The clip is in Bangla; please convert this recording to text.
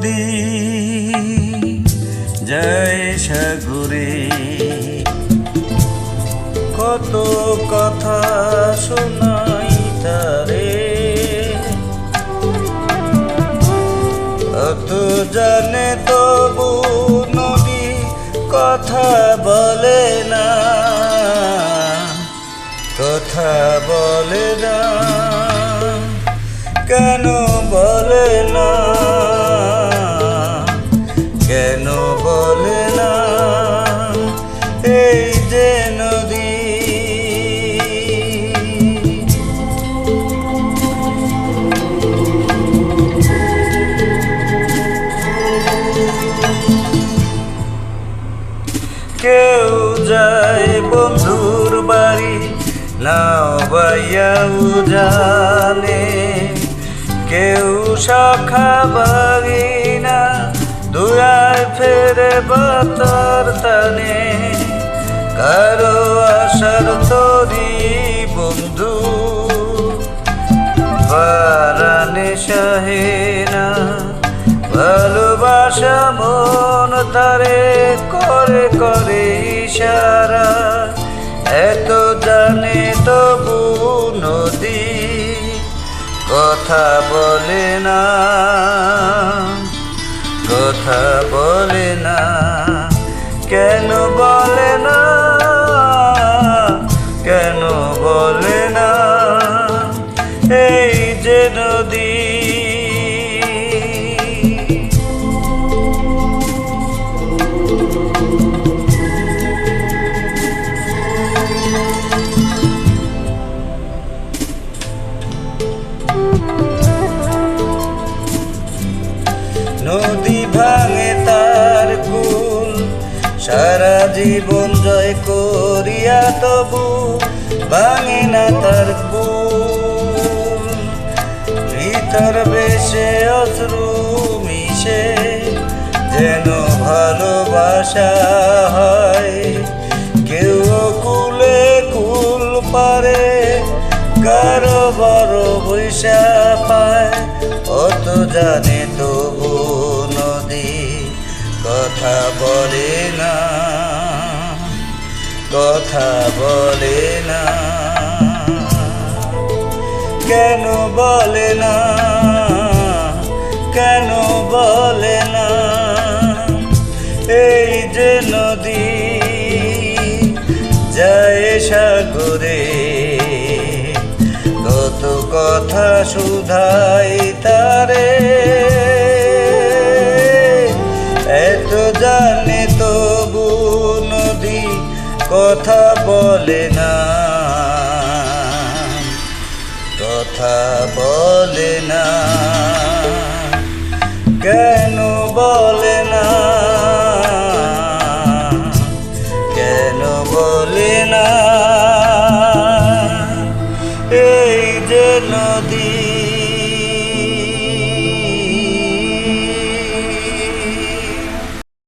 নদী যায় সাগরে, কত কথা শোনাই তারে, অত জানে তবু নদী কথা বলে না, কথা বলে না, কেন বলে না, কেন বলে না, এই যে নদী। কেউ যায় বন্ধুর বাড়ি নাও বাইয়াও জানে, কেউ শাখা বাগিনা দুয়ায় ফেরে বাতার টানে, কারো আশার তরি বন্ধু বারানে সহে না, ভালোবাসা মন তারে করে করে ইশারা, এত জানে তবু নদী কথা বলে না, কথা বলে না, কেন বলে না, কেন বলে না, এই যে নদী। নদী ভাঙে তার কুল, সারা জীবন জয় করিয়া তবু ভাঙে না তার কুল, ভিতর বেশে অশ্রু মিশে যেন ভালোবাসা হয়, কেউ কুলে কুল পারে, কারো বড় বৈশা পায়, অত জানে তবু নদী কথা বলে না, কথা বলে না, কেন বলে না, কেন বলে না, এই যে নদী যায় সাগরে, কত কথা শুধাই তারে, এত জানে তবু নদী কথা বলে না, কথা বলে না, কেন বলে